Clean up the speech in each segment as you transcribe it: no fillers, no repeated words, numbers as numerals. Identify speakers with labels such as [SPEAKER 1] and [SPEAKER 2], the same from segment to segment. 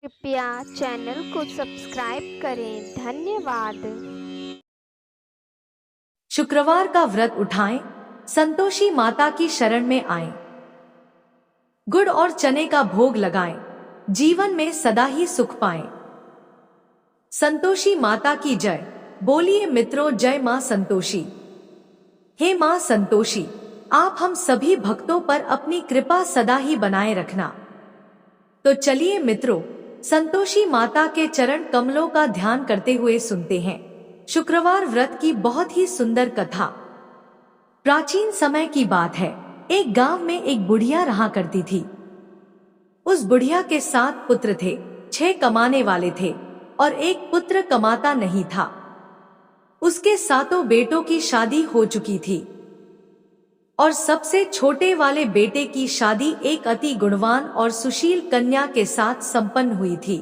[SPEAKER 1] कृपया चैनल को सब्सक्राइब करें। धन्यवाद।
[SPEAKER 2] शुक्रवार का व्रत उठाएं, संतोषी माता की शरण में आएं। गुड़ और चने का भोग लगाएं, जीवन में सदा ही सुख पाएं। संतोषी माता की जय। बोलिए मित्रों, जय मां संतोषी। हे मां संतोषी, आप हम सभी भक्तों पर अपनी कृपा सदा ही बनाए रखना। तो चलिए मित्रों, संतोषी माता के चरण कमलों का ध्यान करते हुए सुनते हैं शुक्रवार व्रत की बहुत ही सुंदर कथा। प्राचीन समय की बात है। एक गांव में एक बुढ़िया रहा करती थी। उस बुढ़िया के 7 पुत्र थे। 6 कमाने वाले थे और एक पुत्र कमाता नहीं था। उसके 7 बेटों की शादी हो चुकी थी और सबसे छोटे वाले बेटे की शादी एक अति गुणवान और सुशील कन्या के साथ संपन्न हुई थी।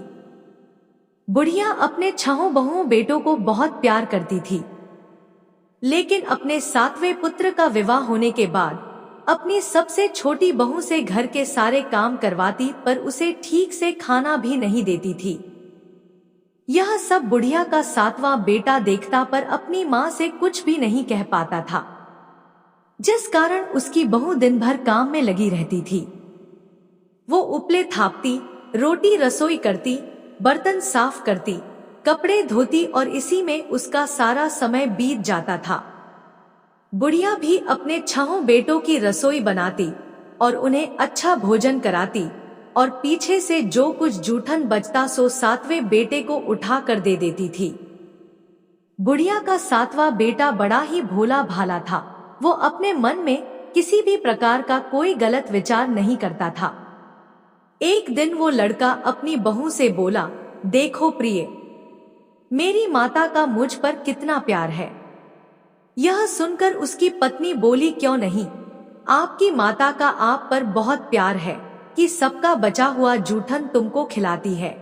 [SPEAKER 2] बुढ़िया अपने 6 बहुओं बेटों को बहुत प्यार करती थी, लेकिन अपने 7वें पुत्र का विवाह होने के बाद अपनी सबसे छोटी बहू से घर के सारे काम करवाती, पर उसे ठीक से खाना भी नहीं देती थी। यह सब बुढ़िया का 7वां बेटा देखता, पर अपनी माँ से कुछ भी नहीं कह पाता था, जिस कारण उसकी बहू दिन भर काम में लगी रहती थी। वो उपले थापती, रोटी रसोई करती, बर्तन साफ करती, कपड़े धोती और इसी में उसका सारा समय बीत जाता था। बुढ़िया भी अपने 6 बेटों की रसोई बनाती और उन्हें अच्छा भोजन कराती, और पीछे से जो कुछ जूठन बचता सो 7वें बेटे को उठा कर दे देती थी। बुढ़िया का 7वां बेटा बड़ा ही भोला भाला था। वो अपने मन में किसी भी प्रकार का कोई गलत विचार नहीं करता था। एक दिन वो लड़का अपनी बहू से बोला, देखो प्रिय, मेरी माता का मुझ पर कितना प्यार है। यह सुनकर उसकी पत्नी बोली, क्यों नहीं, आपकी माता का आप पर बहुत प्यार है कि सबका बचा हुआ जूठन तुमको खिलाती है।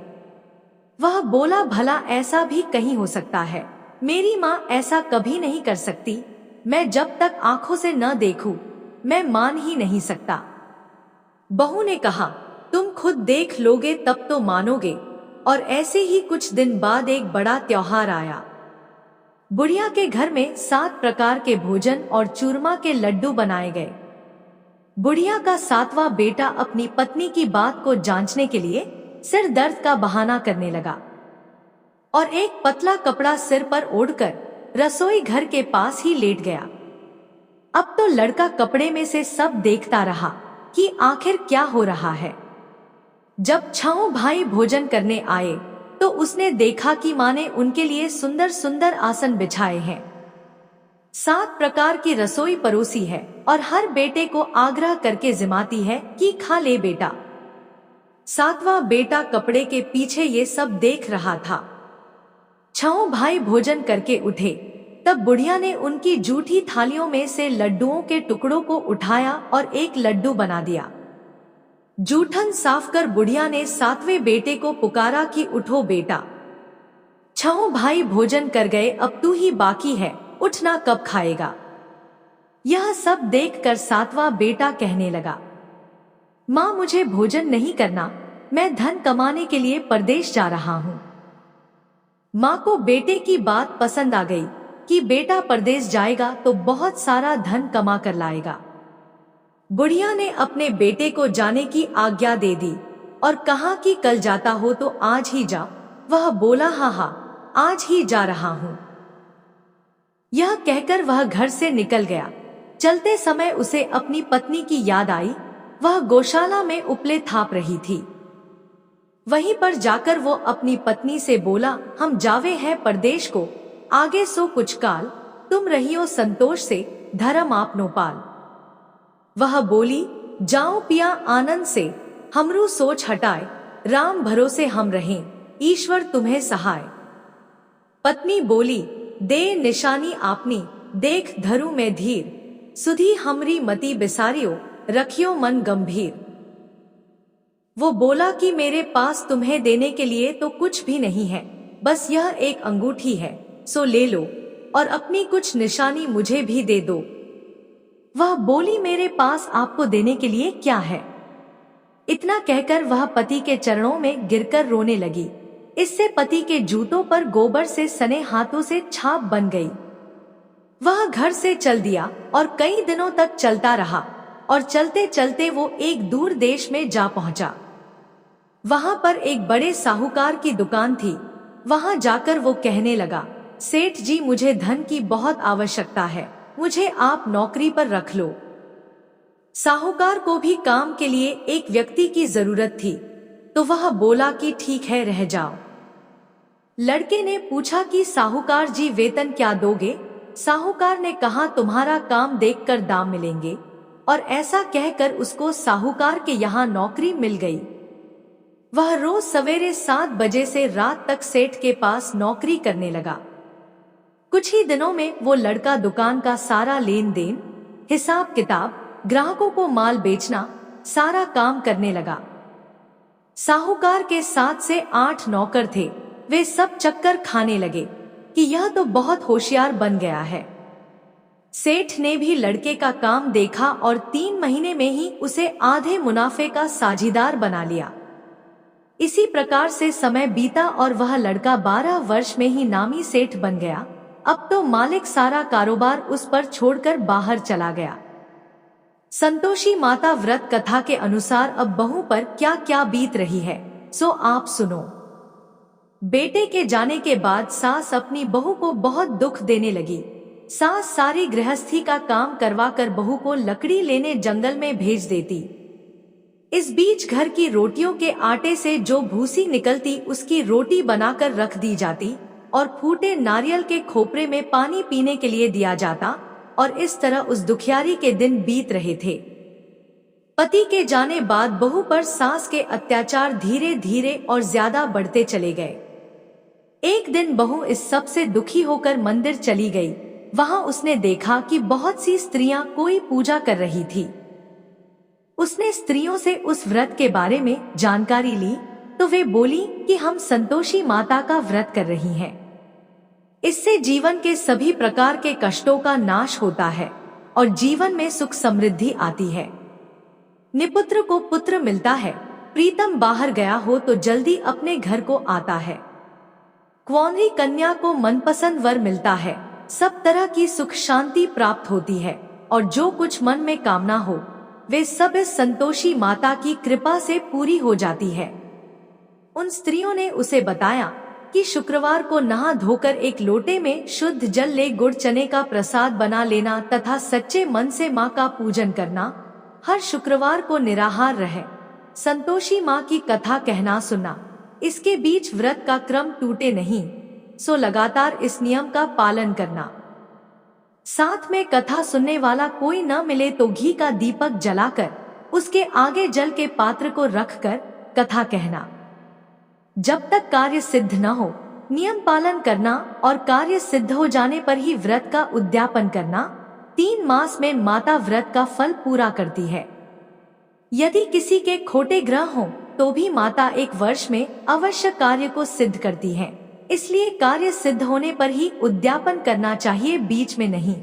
[SPEAKER 2] वह बोला, भला ऐसा भी कहीं हो सकता है? मेरी माँ ऐसा कभी नहीं कर सकती। मैं जब तक आंखों से न देखूं, मैं मान ही नहीं सकता। बहू ने कहा, तुम खुद देख लोगे तब तो मानोगे। और ऐसे ही कुछ दिन बाद एक बड़ा त्योहार आया। बुढ़िया के घर में 7 प्रकार के भोजन और चूरमा के लड्डू बनाए गए। बुढ़िया का 7वां बेटा अपनी पत्नी की बात को जांचने के लिए सिर दर्द का बहाना करने लगा और एक पतला कपड़ा सिर पर ओढ़कर रसोई घर के पास ही लेट गया। अब तो लड़का कपड़े में से सब देखता रहा कि आखिर क्या हो रहा है। जब 6 भाई भोजन करने आए तो उसने देखा कि माँ ने उनके लिए सुंदर सुंदर आसन बिछाए हैं, 7 प्रकार की रसोई परोसी है और हर बेटे को आग्रह करके जिमाती है कि खा ले बेटा। 7वां बेटा कपड़े के पीछे ये सब देख रहा था। 6 भाई भोजन करके उठे, तब बुढ़िया ने उनकी जूठी थालियों में से लड्डुओं के टुकड़ों को उठाया और एक लड्डू बना दिया। जूठन साफ कर बुढ़िया ने 7वें बेटे को पुकारा कि उठो बेटा, 6 भाई भोजन कर गए, अब तू ही बाकी है, उठना कब खाएगा? यह सब देखकर 7वां बेटा कहने लगा, माँ मुझे भोजन नहीं करना, मैं धन कमाने के लिए परदेश जा रहा हूँ। माँ को बेटे की बात पसंद आ गई कि बेटा परदेश जाएगा तो बहुत सारा धन कमा कर लाएगा। बुढ़िया ने अपने बेटे को जाने की आज्ञा दे दी और कहा कि कल जाता हो तो आज ही जा। वह बोला, हाँ हाँ, आज ही जा रहा हूँ। यह कहकर वह घर से निकल गया। चलते समय उसे अपनी पत्नी की याद आई। वह गौशाला में उपले थाप रही थी। वहीं पर जाकर वो अपनी पत्नी से बोला, हम जावे हैं परदेश को, आगे सो कुछ काल, तुम रहियो संतोष से, धर्म आपनो पाल। वह बोली, जाओ पिया आनंद से, हमरू सोच हटाए, राम भरोसे हम रहें, ईश्वर तुम्हें सहाय। पत्नी बोली, दे निशानी आपनी, देख धरू में धीर, सुधी हमरी मति बिसारियो, रखियो मन गंभीर। वो बोला कि मेरे पास तुम्हें देने के लिए तो कुछ भी नहीं है, बस यह एक अंगूठी है, सो ले लो और अपनी कुछ निशानी मुझे भी दे दो। वह बोली, मेरे पास आपको देने के लिए क्या है? इतना कहकर वह पति के चरणों में गिरकर रोने लगी। इससे पति के जूतों पर गोबर से सने हाथों से छाप बन गई। वह घर से चल दिया और कई दिनों तक चलता रहा और चलते चलते वो एक दूर देश में जा पहुंचा। वहां पर एक बड़े साहूकार की दुकान थी। वहां जाकर वो कहने लगा, सेठ जी, मुझे धन की बहुत आवश्यकता है, मुझे आप नौकरी पर रख लो। साहूकार को भी काम के लिए एक व्यक्ति की जरूरत थी, तो वह बोला कि ठीक है, रह जाओ। लड़के ने पूछा कि साहूकार जी, वेतन क्या दोगे? साहूकार ने कहा, तुम्हारा काम देखकर दाम मिलेंगे। और ऐसा कहकर उसको साहूकार के यहाँ नौकरी मिल गई। वह रोज सवेरे 7 बजे से रात तक सेठ के पास नौकरी करने लगा। कुछ ही दिनों में वो लड़का दुकान का सारा लेन देन, हिसाब किताब, ग्राहकों को माल बेचना, सारा काम करने लगा। साहूकार के 7 से 8 नौकर थे। वे सब चक्कर खाने लगे कि यह तो बहुत होशियार बन गया है। सेठ ने भी लड़के का काम देखा और 3 महीने में ही उसे आधे मुनाफे का साझीदार बना लिया। इसी प्रकार से समय बीता और वह लड़का 12 वर्ष में ही नामी सेठ बन गया। अब तो मालिक सारा कारोबार उस पर छोड़कर बाहर चला गया। संतोषी माता व्रत कथा के अनुसार अब बहू पर क्या क्या बीत रही है, सो आप सुनो। बेटे के जाने के बाद सास अपनी बहू को बहुत दुख देने लगी। सास सारी गृहस्थी का काम करवाकर बहू को लकड़ी लेने जंगल में भेज देती। इस बीच घर की रोटियों के आटे से जो भूसी निकलती उसकी रोटी बनाकर रख दी जाती और फूटे नारियल के खोपरे में पानी पीने के लिए दिया जाता। और इस तरह उस दुखियारी के दिन बीत रहे थे। पति के जाने बाद बहू पर सास के अत्याचार धीरे धीरे और ज्यादा बढ़ते चले गए। एक दिन बहू इस सब से दुखी होकर मंदिर चली गई। वहां उसने देखा कि बहुत सी स्त्रियां कोई पूजा कर रही थी। उसने स्त्रियों से उस व्रत के बारे में जानकारी ली तो वे बोली कि हम संतोषी माता का व्रत कर रही हैं। इससे जीवन के सभी प्रकार के कष्टों का नाश होता है और जीवन में सुख समृद्धि आती है। निपुत्र को पुत्र मिलता है, प्रीतम बाहर गया हो तो जल्दी अपने घर को आता है, कुंवारी कन्या को मनपसंद वर मिलता है, सब तरह की सुख शांति प्राप्त होती है और जो कुछ मन में कामना हो वे सब इस संतोषी माता की कृपा से पूरी हो जाती है। उन स्त्रियों ने उसे बताया कि शुक्रवार को नहा धोकर एक लोटे में शुद्ध जल ले गुड़ चने का प्रसाद बना लेना तथा सच्चे मन से माँ का पूजन करना, हर शुक्रवार को निराहार रहे, संतोषी माँ की कथा कहना सुनना, इसके बीच व्रत का क्रम टूटे नहीं, सो लगातार इस नियम का पालन करना। साथ में कथा सुनने वाला कोई न मिले तो घी का दीपक जलाकर उसके आगे जल के पात्र को रखकर कथा कहना। जब तक कार्य सिद्ध न हो नियम पालन करना और कार्य सिद्ध हो जाने पर ही व्रत का उद्यापन करना। 3 मास में माता व्रत का फल पूरा करती है। यदि किसी के खोटे ग्रह हो तो भी माता 1 वर्ष में अवश्य कार्य को सिद्ध करती है, इसलिए कार्य सिद्ध होने पर ही उद्यापन करना चाहिए, बीच में नहीं।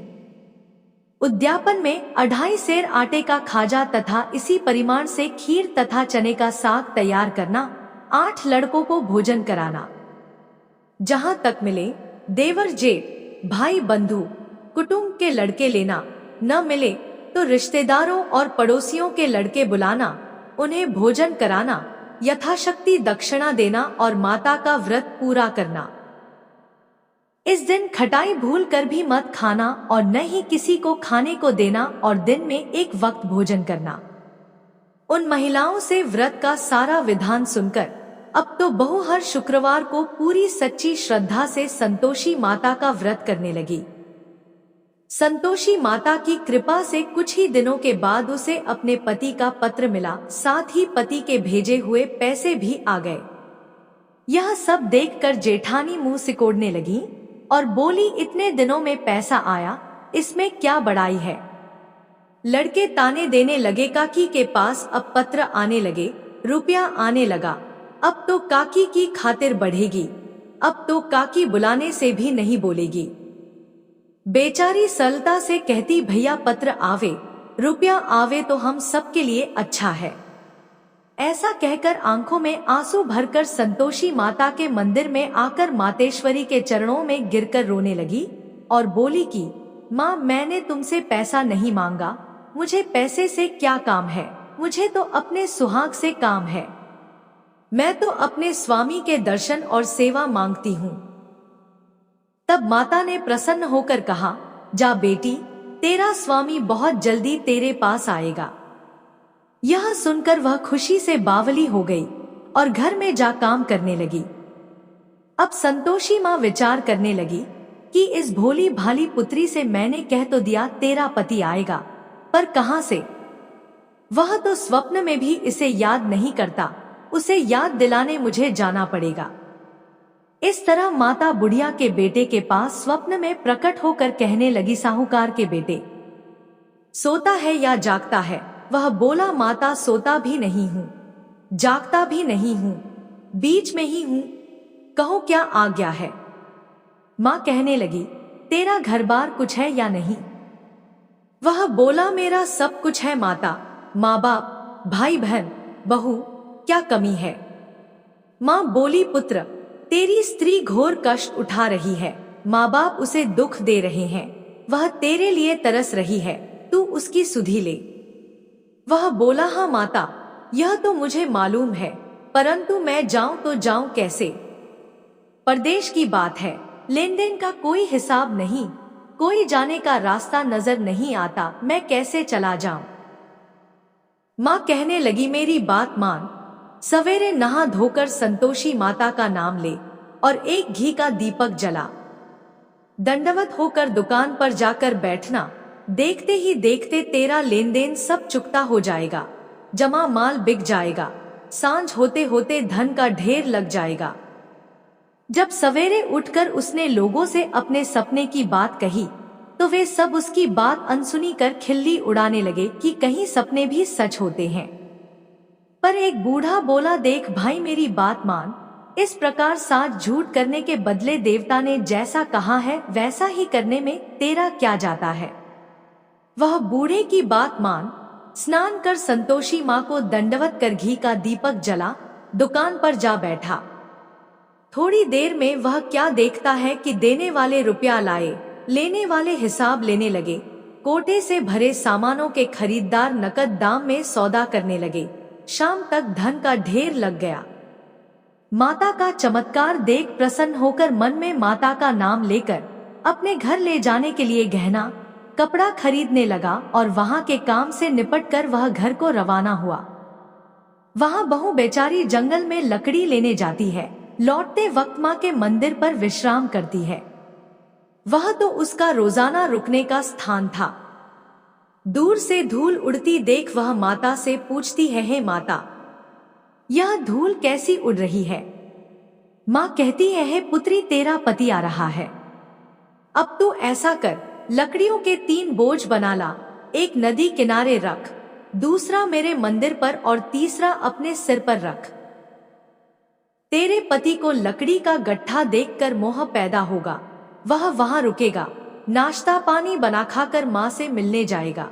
[SPEAKER 2] उद्यापन में 2.5 सेर आटे का खाजा तथा इसी परिमाण से खीर तथा चने का साग तैयार करना, 8 लड़कों को भोजन कराना। जहां तक मिले देवर जेठ भाई बंधु कुटुंब के लड़के लेना, न मिले तो रिश्तेदारों और पड़ोसियों के लड़के बुलाना, उन्हें भोजन कराना, यथाशक्ति दक्षिणा देना और माता का व्रत पूरा करना। इस दिन खटाई भूल कर भी मत खाना और न ही किसी को खाने को देना और दिन में 1 वक्त भोजन करना। उन महिलाओं से व्रत का सारा विधान सुनकर अब तो बहू हर शुक्रवार को पूरी सच्ची श्रद्धा से संतोषी माता का व्रत करने लगी। संतोषी माता की कृपा से कुछ ही दिनों के बाद उसे अपने पति का पत्र मिला, साथ ही पति के भेजे हुए पैसे भी आ गए। यह सब देखकर जेठानी मुंह सिकोड़ने लगी और बोली, इतने दिनों में पैसा आया, इसमें क्या बड़ाई है। लड़के ताने देने लगे, काकी के पास अब पत्र आने लगे, रुपया आने लगा, अब तो काकी की खातिर बढ़ेगी, अब तो काकी बुलाने से भी नहीं बोलेगी। बेचारी सरलता से कहती, भैया पत्र आवे, रुपया आवे तो हम सबके लिए अच्छा है। ऐसा कहकर आंखों में आंसू भरकर संतोषी माता के मंदिर में आकर मातेश्वरी के चरणों में गिरकर रोने लगी और बोली कि माँ, मैंने तुमसे पैसा नहीं मांगा, मुझे पैसे से क्या काम है, मुझे तो अपने सुहाग से काम है। मैं तो अपने स्वामी के दर्शन और सेवा मांगती हूँ। तब माता ने प्रसन्न होकर कहा, जा बेटी, तेरा स्वामी बहुत जल्दी तेरे पास आएगा। यह सुनकर वह खुशी से बावली हो गई और घर में जा काम करने लगी। अब संतोषी माँ विचार करने लगी कि इस भोली भाली पुत्री से मैंने कह तो दिया तेरा पति आएगा, पर कहां से? वह तो स्वप्न में भी इसे याद नहीं करता, उसे याद दिलाने मुझे जाना पड़ेगा। इस तरह माता बुढ़िया के बेटे के पास स्वप्न में प्रकट होकर कहने लगी, साहूकार के बेटे, सोता है या जागता है? वह बोला, माता, सोता भी नहीं हूँ, जागता भी नहीं हूँ, बीच में ही हूँ, कहो क्या आज्ञा है? माँ कहने लगी, तेरा घर बार कुछ है या नहीं? वह बोला, मेरा सब कुछ है माता, माँ बाप, भाई बहन, बहू, क्या कमी है? माँ बोली, पुत्र, तेरी स्त्री घोर कष्ट उठा रही है, माँ बाप उसे दुख दे रहे हैं, वह तेरे लिए तरस रही है, तू उसकी सुधि ले। वह बोला, हाँ माता, यह तो मुझे मालूम है, परंतु मैं जाऊं तो जाऊं कैसे? परदेश की बात है, लेन देन का कोई हिसाब नहीं, कोई जाने का रास्ता नजर नहीं आता, मैं कैसे चला जाऊं? माँ कहने लगी, मेरी बात मान, सवेरे नहा धोकर संतोषी माता का नाम ले और एक घी का दीपक जला, दंडवत होकर दुकान पर जाकर बैठना, देखते ही देखते तेरा लेन देन सब चुकता हो जाएगा, जमा माल बिक जाएगा, सांझ होते होते धन का ढेर लग जाएगा। जब सवेरे उठकर उसने लोगों से अपने सपने की बात कही तो वे सब उसकी बात अनसुनी कर खिल्ली उड़ाने लगे कि कहीं सपने भी सच होते हैं। पर एक बूढ़ा बोला, देख भाई, मेरी बात मान, इस प्रकार साथ झूठ करने के बदले देवता ने जैसा कहा है वैसा ही करने में तेरा क्या जाता है? वह बूढ़े की बात मान, स्नान कर संतोषी माँ को दंडवत कर घी का दीपक जला, दुकान पर जा बैठा। थोड़ी देर में वह क्या देखता है कि देने वाले रुपया लाए, लेने वाले हिसाब लेने लगे, कोटे से भरे सामानों के खरीदार नकद दाम में सौदा करने लगे, शाम तक धन का ढेर लग गया। माता का चमत्कार देख प्रसन्न होकर मन में माता का नाम लेकर अपने घर ले जाने के लिए गहना कपड़ा खरीदने लगा और वहां के काम से निपटकर वह घर को रवाना हुआ। वहां बहू बेचारी जंगल में लकड़ी लेने जाती है, लौटते वक्त माँ के मंदिर पर विश्राम करती है। वह तो उसका रोजाना रुकने का स्थान था। दूर से धूल उड़ती देख वह माता से पूछती है, हे माता, यह धूल कैसी उड़ रही है? माँ कहती है, हे पुत्री, तेरा पति आ रहा है, अब तू ऐसा कर, लकड़ियों के 3 बोझ बना ला, एक नदी किनारे रख, दूसरा मेरे मंदिर पर और तीसरा अपने सिर पर रख। तेरे पति को लकड़ी का गट्ठा देखकर मोह पैदा होगा, वह वहां रुकेगा, नाश्ता पानी बना खाकर माँ से मिलने जाएगा।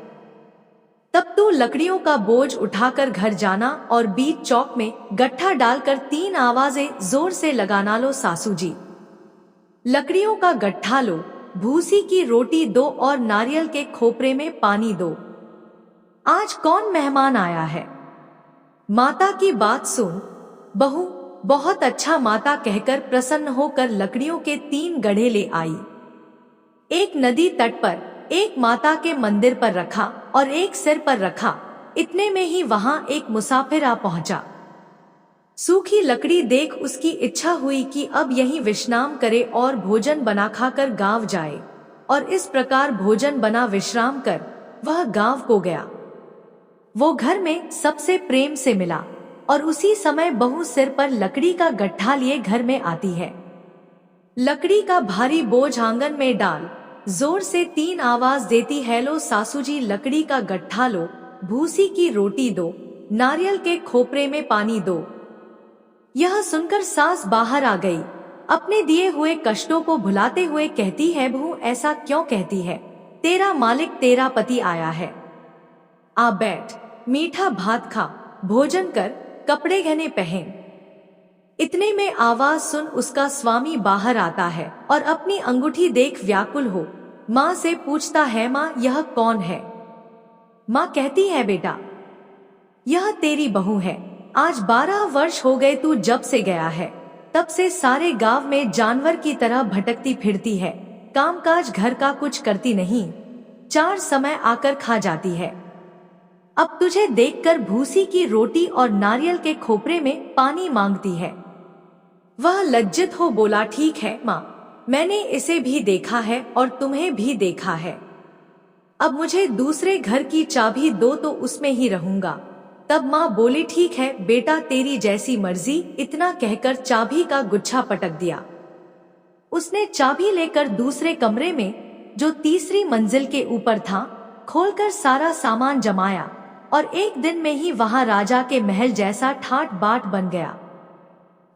[SPEAKER 2] तब तू लकड़ियों का बोझ उठाकर घर जाना और बीच चौक में गट्ठा डालकर 3 आवाजें जोर से लगाना, लो सासू जी, लकड़ियों का गट्ठा लो, भूसी की रोटी दो और नारियल के खोपरे में पानी दो, आज कौन मेहमान आया है? माता की बात सुन बहू, बहुत अच्छा माता कहकर प्रसन्न होकर लकड़ियों के 3 गड्ढे ले आई। एक नदी तट पर, एक माता के मंदिर पर रखा और एक सिर पर रखा। इतने में ही वहां एक मुसाफिर आ पहुंचा। सूखी लकड़ी देख उसकी इच्छा हुई कि अब यहीं विश्राम करे और भोजन बना खाकर गांव जाए, और इस प्रकार भोजन बना विश्राम कर वह गांव को गया। वो घर में सबसे प्रेम से मिला और उसी समय बहू सिर पर लकड़ी का गट्ठा लिए घर में आती है। लकड़ी का भारी बोझ आंगन में डाल जोर से 3 आवाज देती है, लो सासू जी, लकड़ी का गट्ठा लो, भूसी की रोटी दो, नारियल के खोपरे में पानी दो। यह सुनकर सास बाहर आ गई, अपने दिए हुए कष्टों को भुलाते हुए कहती है, बहू ऐसा क्यों कहती है? तेरा मालिक, तेरा पति आया है, आ बैठ, मीठा भात खा, भोजन कर, कपड़े गहने पहन। इतने में आवाज सुन उसका स्वामी बाहर आता है और अपनी अंगूठी देख व्याकुल हो माँ से पूछता है, माँ यह कौन है? माँ कहती है, बेटा यह तेरी बहू है। आज 12 वर्ष हो गए तू जब से गया है, तब से सारे गांव में जानवर की तरह भटकती फिरती है, कामकाज घर का कुछ करती नहीं, 4 समय आकर खा जाती है। अब तुझे देखकर भूसी की रोटी और नारियल के खोपरे में पानी मांगती है। वह लज्जित हो बोला, ठीक है माँ, मैंने इसे भी देखा है और तुम्हें भी देखा है। अब मुझे दूसरे घर की चाबी दो तो उसमें ही रहूंगा। तब माँ बोली, ठीक है बेटा, तेरी जैसी मर्जी। इतना कहकर चाबी का गुच्छा पटक दिया। उसने चाबी लेकर दूसरे कमरे में, जो तीसरी मंजिल के ऊपर था, खोलकर सारा सामान जमाया और एक दिन में ही वहां राजा के महल जैसा ठाट बाट बन गया।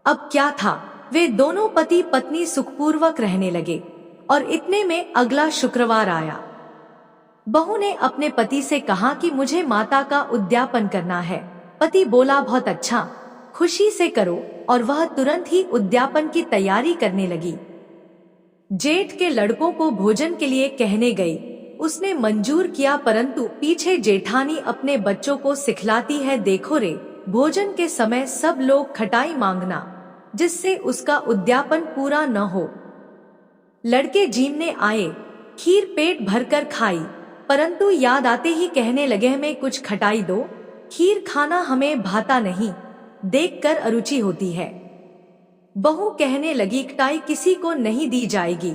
[SPEAKER 2] अब क्या था, वे दोनों पति पत्नी सुखपूर्वक रहने लगे और इतने में अगला शुक्रवार आया। बहू ने अपने पति से कहा कि मुझे माता का उद्यापन करना है। पति बोला, बहुत अच्छा, खुशी से करो, और वह तुरंत ही उद्यापन की तैयारी करने लगी। जेठ के लड़कों को भोजन के लिए कहने गई। उसने मंजूर किया, परंतु पीछे जेठानी अपने बच्चों को सिखलाती है, देखो रे, भोजन के समय सब लोग खटाई मांगना, जिससे उसका उद्यापन पूरा न हो। लड़के जीमने आए, खीर पेट भरकर खाई, परंतु याद आते ही कहने लगे, हमें कुछ खटाई दो, खीर खाना हमें भाता नहीं, देखकर अरुचि होती है। बहू कहने लगी, खटाई किसी को नहीं दी जाएगी,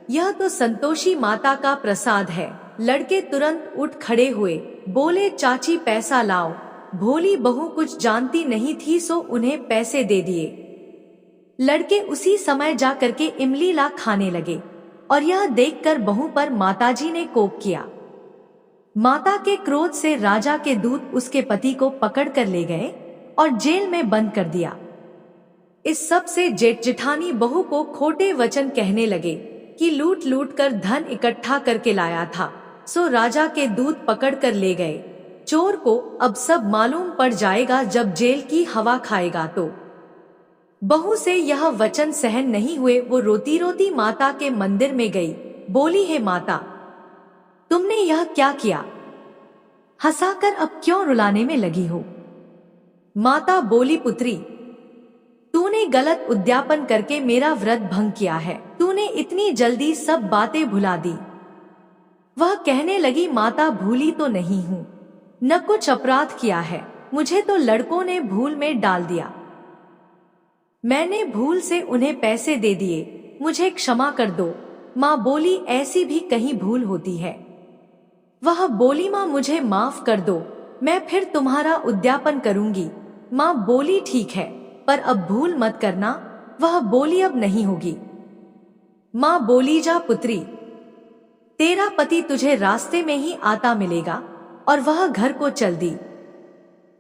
[SPEAKER 2] यह तो संतोषी माता का प्रसाद है। लड़के तुरंत उठ खड़े हुए, बोले, चाची पैसा लाओ। भोली बहू कुछ जानती नहीं थी, सो उन्हें पैसे दे दिए। लड़के उसी समय जा करके इमली ला खाने लगे और यह देखकर बहू पर माताजी ने कोप किया। माता के क्रोध से राजा के दूत उसके पति को पकड़ कर ले गए और जेल में बंद कर दिया। इस सब से जेठ जेठानी बहू को खोटे वचन कहने लगे कि लूट लूट कर धन इकट्ठा करके लाया था, सो राजा के दूत पकड़ कर ले गए। चोर को अब सब मालूम पड़ जाएगा, जब जेल की हवा खाएगा तो। बहू से यह वचन सहन नहीं हुए, वो रोती रोती माता के मंदिर में गई। बोली, हे माता, तुमने यह क्या किया? हंसाकर अब क्यों रुलाने में लगी हो? माता बोली, पुत्री, तूने गलत उद्यापन करके मेरा व्रत भंग किया है, तूने इतनी जल्दी सब बातें भुला दी। वह कहने लगी, माता, भूली तो नहीं हूँ, न कुछ अपराध किया है, मुझे तो लड़कों ने भूल में डाल दिया, मैंने भूल से उन्हें पैसे दे दिए, मुझे क्षमा कर दो। माँ बोली, ऐसी भी कहीं भूल होती है। वह बोली, माँ मुझे माफ कर दो, मैं फिर तुम्हारा उद्यापन करूंगी। माँ बोली, ठीक है, पर अब भूल मत करना। वह बोली, अब नहीं होगी। माँ बोली, जा पुत्री, तेरा पति तुझे रास्ते में ही आता मिलेगा। और वह घर को चल दी।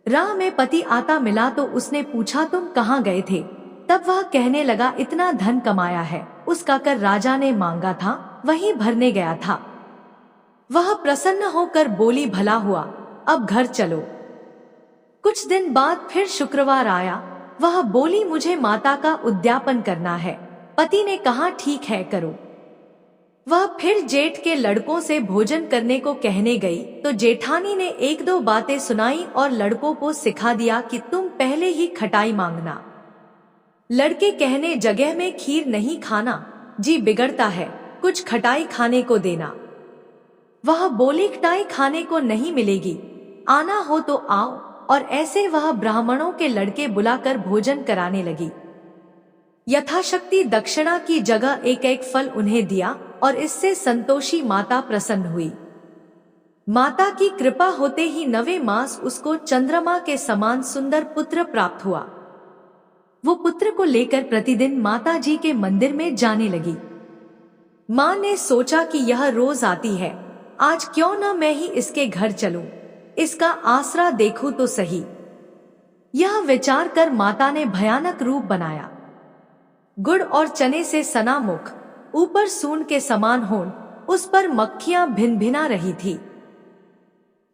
[SPEAKER 2] राह में पति आता मिला तो उसने पूछा, तुम कहाँ गए थे? तब वह कहने लगा, इतना धन कमाया है, उसका कर राजा ने मांगा था, वहीं भरने गया था। वह प्रसन्न होकर बोली, भला हुआ, अब घर चलो। कुछ दिन बाद फिर शुक्रवार आया। वह बोली, मुझे माता का उद्यापन करना है। पति ने कहा, ठीक है, करो। वह फिर जेठ के लड़कों से भोजन करने को कहने गई तो जेठानी ने 1-2 बातें सुनाई और लड़कों को सिखा दिया कि तुम पहले ही खटाई मांगना। लड़के कहने, जगह में खीर नहीं खाना, जी बिगड़ता है, कुछ खटाई खाने को देना। वह बोली, खटाई खाने को नहीं मिलेगी, आना हो तो आओ। और ऐसे वह ब्राह्मणों के लड़के बुलाकर भोजन कराने लगी। यथाशक्ति दक्षिणा की जगह एक एक फल उन्हें दिया और इससे संतोषी माता प्रसन्न हुई। माता की कृपा होते ही 9वें मास उसको चंद्रमा के समान सुंदर पुत्र प्राप्त हुआ। वो पुत्र को लेकर प्रतिदिन माता जी के मंदिर में जाने लगी। माँ ने सोचा कि यह रोज आती है, आज क्यों न मैं ही इसके घर चलूं, इसका आसरा देखूं तो सही। यह विचार कर माता ने भयानक रूप बनाया। गुड़ और चने से सना मुख, ऊपर सूंड के समान होंठ, उस पर मक्खियां भिन भिना रही थी।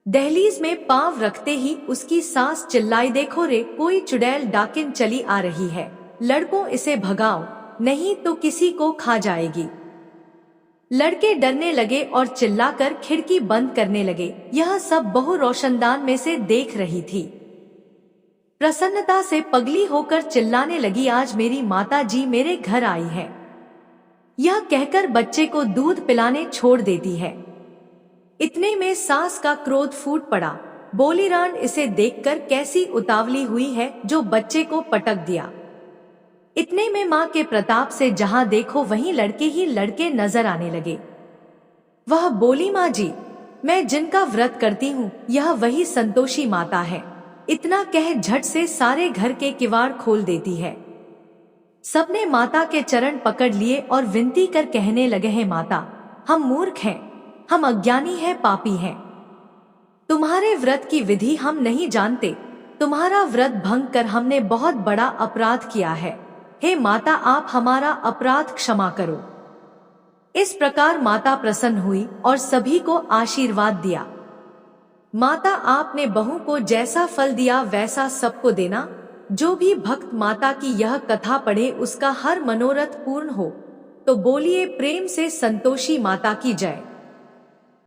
[SPEAKER 2] दहलीज में पांव रखते ही उसकी सास चिल्लाई, देखो रे, कोई चुड़ैल डाकिन चली आ रही है, लड़कों इसे भगाओ, नहीं तो किसी को खा जाएगी। लड़के डरने लगे और चिल्लाकर खिड़की बंद करने लगे। यह सब बहू रोशनदान में से देख रही थी। प्रसन्नता से पगली होकर चिल्लाने लगी, आज मेरी माता जी मेरे घर आई है। यह कहकर बच्चे को दूध पिलाने छोड़ देती है। इतने में सास का क्रोध फूट पड़ा, बोली, रान इसे देखकर कैसी उतावली हुई है जो बच्चे को पटक दिया। इतने में माँ के प्रताप से जहां देखो वहीं लड़के ही लड़के नजर आने लगे। वह बोली, माँ जी, मैं जिनका व्रत करती हूँ यह वही संतोषी माता है। इतना कह झट से सारे घर के किवाड़ खोल देती है। सबने माता के चरण पकड़ लिए और विनती कर कहने लगे, हैं माता, हम मूर्ख हैं, हम अज्ञानी हैं, पापी हैं। तुम्हारे व्रत की विधि हम नहीं जानते। तुम्हारा व्रत भंग कर हमने बहुत बड़ा अपराध किया है। हे माता, आप हमारा अपराध क्षमा करो। इस प्रकार माता प्रसन्न हुई और सभी को आशीर्वाद दिया। माता, आपने बहू को जैसा फल दिया वैसा सबको देना। जो भी भक्त माता की यह कथा पढ़े उसका हर मनोरथ पूर्ण हो। तो बोलिए प्रेम से संतोषी माता की जय।